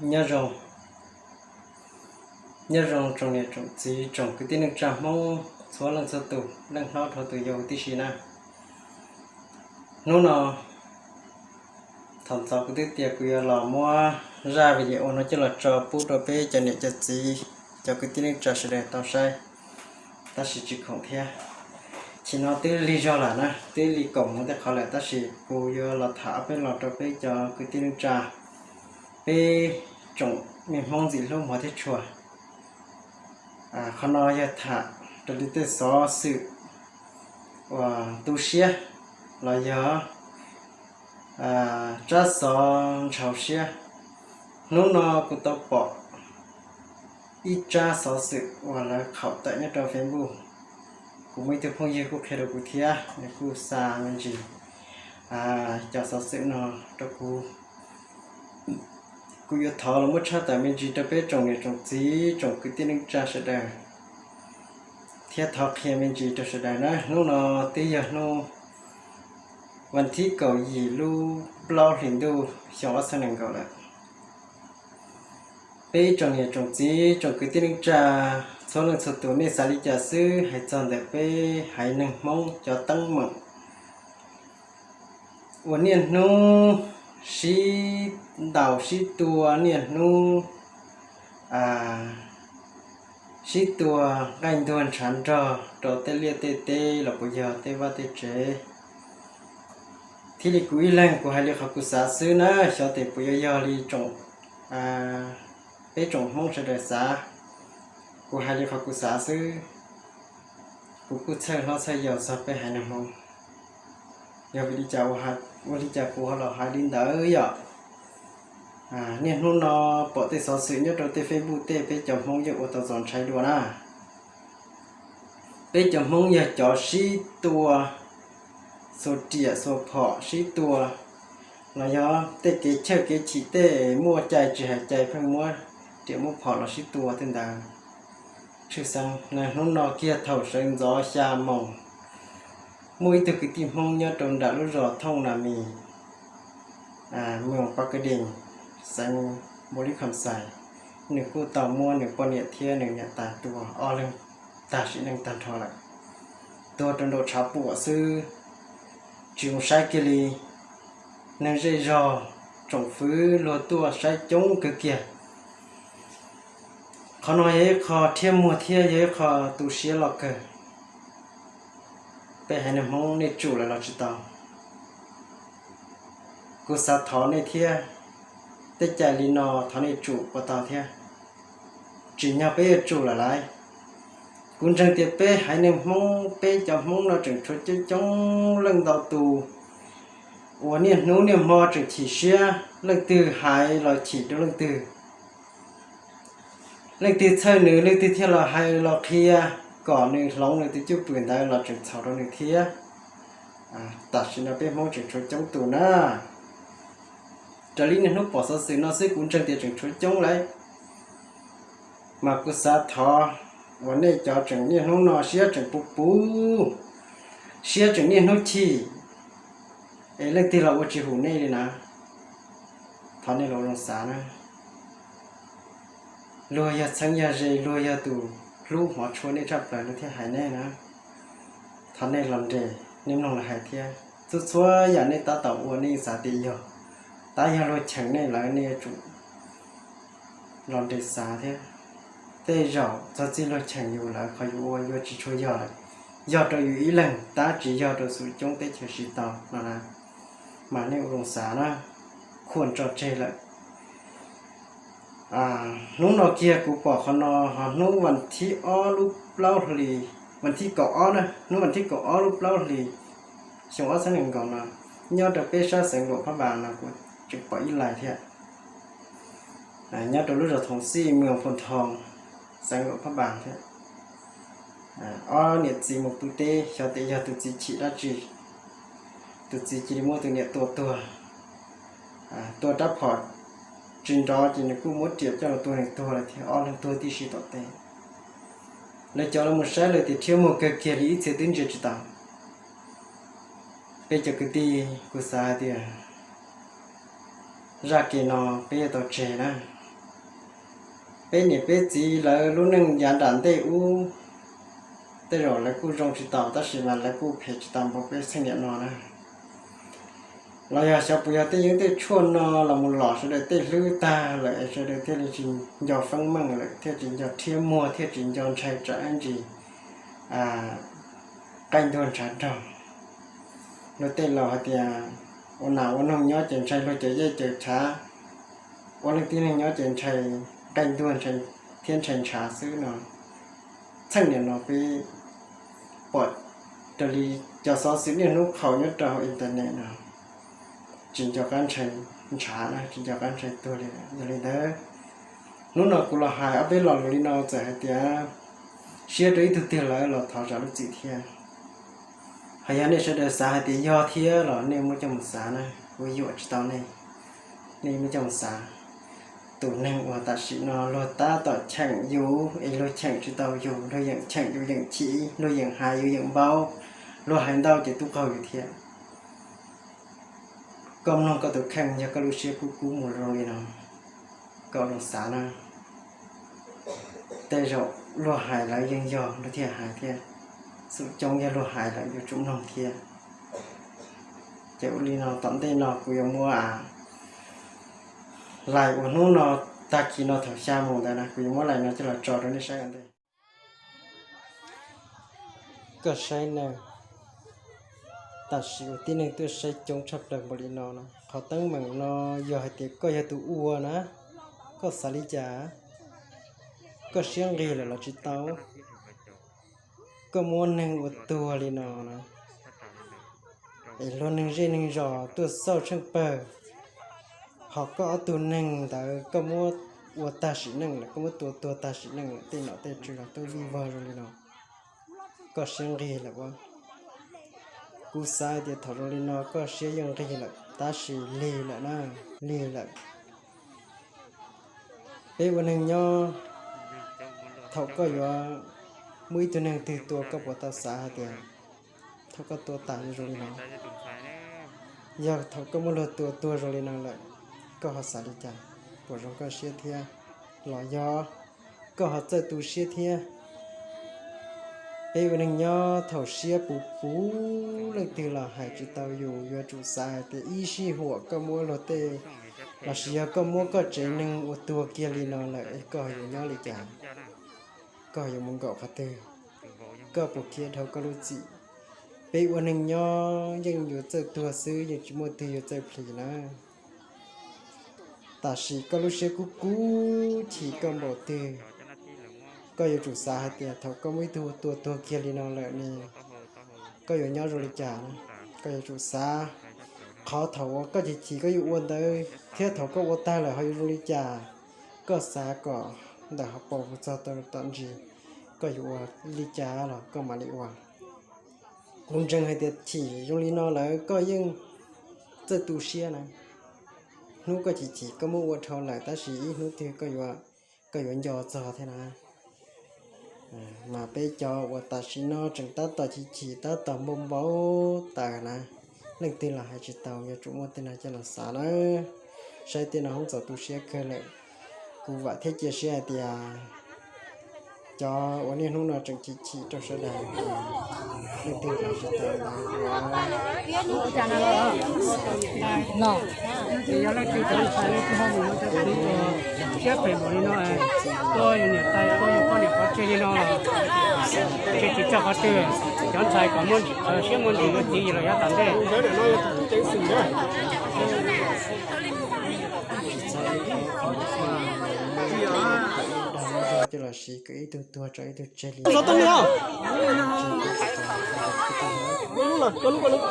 nhớ rồng trồng này trồng gì trồng cái tên trà mông số lần số tụ lần nó thôi tụ dầu tí xí na nó thằng sau cái tiệc kia là mua ra video nó chỉ là cho bút đồ bê cho nên cho gì cho cái tên trà sẽ để tao sai ta chỉ không theo chỉ nó tới lý do là nè tới lý cổng nó ta khó lại ta chỉ cô giờ là thả bên lọt đồ bê cho cái tên trà bê trồng mình mong gì luôn mà thích chùaเขาnói thàตัวนี้ตัวสอสื่อว่าตัวเชี่ยเราเยอะจ้าสอนชาวเชี่ยนู้นกูต้องปอกอีจ้าสอสื่อว่าแล้วเขาแต่เนี่ยตัวเฟซบุ๊กกูไม่ถึงพงยี่กูแค่ดูกูเทียเนี่ยกูซามันจีจ้าสอสื่อเนาะตัวกูอยากถอดลงมาชาแต่ไม่จีจะไปจงเนี่ยจงจีจงคือที่นึกจะเสด็จเทียทอเขียไม่จีจะเสด็จนะนู้นตีอย่างนู้วันที่เก่าหยีลูเปล่าเห็นดูชาวสนังเก่าแล้วไปจงเนี่ยจงจีจงคือที่นึกจะส่วนหนึ่งสุดตัวนี้สาลิจะซื้อให้จนแต่ไปให้หนึ่งมงจะตั้งหมั่งวันนี้นู้ชีดาวชีตัวเนี่ยนู้ชีตัวกันตัวฉันรอเตเลียเตหลับยาเตว่าเตเจที่ลิกุยแรงกูให้เรียกเขากุศลซื้อนะชอบเตปุยยาลีจงไปจงห้องเฉลยสากูให้เรียกเขากุศลซื้อกูเชิญเราใช้ยาสับไปให้น้ำมันยาวิธีจ่าวันที่จะกูเราหาดินเด้ออ่ะเนี่ยนู้นปกติสอนสื่อเนี่ยเราเตะเฟซบุ๊กเตะไปจับมงยังอุตส่าห์ใช้ดูนะไปจับมงยังจ่อชี้ตัวโซเดียโซพอชี้ตัวแล้วย่อเตะเกเชเกฉีเตะมัวใจจีหายใจเพิ่งมัวเดี๋ยวมัวพอเราชี้ตัวเต็มดังชื่อสังเนี่ยนู้นเกียร์เท่าเส้นจอชามงมวยตัวกิติมงเนี่ยตรงดาลุรอท่องนามีเมืองปากกดิ่งสังบริคำใส่หนึ่งกู้เต่ามัวหนึ่งปนเนี่ยเทียหนึ่งเนี่ยตาตัวเรื่องตาชิหนึ่งตาทอละตัวตนโดชาปัวซื้อจิวใช้กิลีหนึ่งใจรอจงฟื้นรัวตัวใช้จงกึกเกียเขาน้อยคอเทียมมัวเทียเยอะคอตูเชียหลอกเกอไปให้ในห้องในจู่แล้วเราจะต้องกูสัตว์ถอนในเทียแต่ใจลีนอถอนในจู่ปตอเทียจีน่าไปจู่ละไรกูจังเตียไปให้ในห้องไปจับห้องเราจึงช่วยจะจ้องเรื่องดาวตูวันนี้นู้นเนี่ยมอจึงฉีเชียเรื่องตือหายเราฉีดด้วยเรื่องตือเชิญหนึ่งเรื่องตือที่เราให้เราเคลียก่อนหนึ่งร้องหนึ่งที่จุดเปลี่ยนได้เราจึงเฉาเราหนึ่งเทียตัดสินเอาไปมองจึงช่วยจ้องตัวหน้าจะลิ้นนุ๊กปอดสื่อน้องซื้อกุญแจเตียจึงช่วยจ้องเลยมากุศลทอวันนี้จะจึงเนี่ยน้องนอเชียจึงปูเชียจึงเนี่ยนุ๊กชีเรื่องที่เราว่าจีหูนี่เลยนะตอนนี้เราลงสานะรวยยาสังยาเจรวยยาตูลูกหัวชวนได้จับเลยลูกที่หายแน่นะตอนนี้ลำเดนิ่มลงละหายเทียสุดชั่วอย่างนี้ตาเต่าอ้วนนี่สาดีอยู่ตายาโรยเฉิงนี่หลายเนี่ยจุลำเดสาเทียเตยเหยาจะจีโรยเฉิงอยู่แล้วเขาอยู่ว่าอยู่จีช่วยยอดตัวอยู่อีหลังตาจียอดตัวสุดจงเตยเฉยชีต่อนะมาเนี่ยลงสานะควรจอดเจเลยนู้นเราเกียกูบอกเขานอนู้นวันที่อ้อลูกเล่าทะเลวันที่เกาะอ้อนะนู้นวันที่เกาะอ้อลูกเล่าทะเลช่วงอ้อสักหนึ่งก่อนนะยอดตัวเป้ชาเสียงหลวงพระบางนะกูจุดปล่อยอีไลเทียยอดตัวลูกเราทองซี่เมืองพนทองเสียงหลวงพระบางเทียอ้อเนี่ยจีมุกตุเต้ชาวเตยตุจีชิราจีตุจีจิริโมตัวเนี่ยตัวดับพอร์ตจินดอจินกูมดเจียบเจ้าตัวหนึ่งตัวอะไรที่อ้อหนึ่งตัวที่ชีต่อเตะแล้วเจ้าเราหมดใช้เลยที่เที่ยวหมดเกี่ยวกับเสียดิ้นเจจิตาไปจากกตีกุศลเดียรักเกนอไปต่อเจนะ bên này bên gì là lúc nâng giá đàn tê u tê rồi là cô trong chỉ tàu ta chỉ mà là cô phải chỉ tàu một cái sinh nhật nó nè là giờ sau bây giờ tê những tê chuồn nó là một lọ sẽ để tê lư ta lại sẽ để tê là chỉ giờ phân măng lại theo chỉ giờ thiên mua theo chỉ giờ chạy trả anh gì canh thôn trả trồng nó tên là thìวันnàoวันhôm nhớ chuyện chạy lo chạy dây chạy trảวันนึงที่นึงnhớ chuyện chạy canh thôn chạy thiên chạy trả xứ nóทั้งเนี่ยnóไปปอดตลีจะสอนสิ่งเนี่ยนุเขาเนี่ยเราอินเทอร์เน็ตเนาะจินจากการใช้ช้านะจินจากการใช้ตัวเลยอย่างนี้เด้อนู้นเรากุลหายเอาไปหลอกเลยเราจะให้เดี๋ยวเชื่อได้ทุกทีเลยเราถอดจากลูกจิตเทียหายเนี่ยเชื่อได้สาให้เดี๋ยวยอเทียเราเนี่ยไม่จำสานะวิญญาณตอนนี้นี่ไม่จำสาตัวหนึ่งว่าตัดสินนอโลตาต่อแข่งอยู่ไอ้โลแข่งจุดเตาอยู่โดยอย่างแข่งอยู่อย่างชี้โดยอย่างหายอยู่อย่างเบาโลหายเดาจะตุกเขาอยู่เทียก็น้องก็ตัวแข่งยังก็รู้เชื่อกูหมดเลยเนาะก็ลงสานะแต่เราโลหายแล้วยังยอมโลเทียหายเทียสุดจงยังโลหายแล้วอยู่จุ่มน้องเทียเจ้าลีนอตอนเต้นอกูยังมัวlại của nó ta khi nó thở xa mồm đây nè vì mỗi lại nó chỉ là trò đó đi sai anh đây cái sai này ta sử tin này tôi sai chống chấp được một lần nó họ tăng bằng nó giờ hay tiệc có giờ tụ ua nữa có xả lý trả có xiang ghi là chỉ tao có muốn nâng một tua đi nó nè để luôn nâng dây nâng giò tôi sau chân bờ họ cóตัวหนึ่งแต่ก็มัวตาสีหนึ่งแหละก็มัวตัวตาสีหนึ่งตีหนอเตจูละตัววีวาร์เลยเนาะก็เสียงรีแหละว่ากูสายเดียวถอดเลยเนาะก็เสียงรีแหละตาสีลีแหละนะลีแหละเป็นวันหนึ่งย่อเขาก็อยู่ว่ามือตัวหนึ่งตีตัวก็ปวดตาสาเดียวเขาก็ตัวตายอยู่เลยเนาะอยากเขาก็มัวตัวเลยเนาะแหละก็หาสาริจาปวดร้องก็เสียเทียหล่อยอก็หาเจอตูเสียเทียเอ้วันนึงยอเท่าเสียปูเลยตีละหายจิตเตาอยู่ยอจูสายแต่อีชีหัวก็มัวโลเตละเสียก็มัวก็เจนึงอุตัวเกียรีนอนเลยก็อยู่ยอลิจาก็อยู่มุงเกาะคาเตก็ปวดเกียเท่าก็รู้จิเอ้วันนึงยอยังอยู่เจอตัวซื้อยังจิมัวตีอยู่เจอพลีนะแต่สิก็รู้สึกกูที่ก็บอกเตะก็อยู่จุดสาหัสเนี่ยเขาก็ไม่ตัวเกียร์ลีนอนเลยนี่ก็อยู่ย่อโรลิจานะก็อยู่จุดสาเขาเขาก็จีก็อยู่อ้วนเลยเที่ยวเขาก็อ้วนตายเลยเขาอยู่โรลิจาก็สาก็แต่เขาบอกว่าจะตอนจีก็อยู่ว่าลิจาหรอก็มาลิว่าคุณจังให้เด็ดฉี่โรลินอนเลยก็ยังจะตูเชียนะนู้ก็chỉ có mua thầu lại ta chỉนู้thì cóอยู่ยอจอthế nào mà bây giờ và ta chỉ nó chẳng ta chỉ ta tao bông báu ta nè lần tiên là hai chỉ tàu nhà chủ mua tên là cho là xả đó sai tên là không giờ tu sửa cơ lại cụ vợ thế chia sẻ thì choวันนี้นู้นจังchỉ cho sẽ là lần tiên là chỉ tàu no thì giờ lại cái chỗ sai cái hôm mình nó sẽ đi xếp phải bỏ đi nó tôi nhiều tay tôi nhiều con nhiều có chơi đi nó chỉ cho có chơi chọn sai có món xếp món gì nó chỉ là giá tạm đấy cho là sĩ cái tôi cho tôi chơi đi. Sao tôi nữa? Con lúc.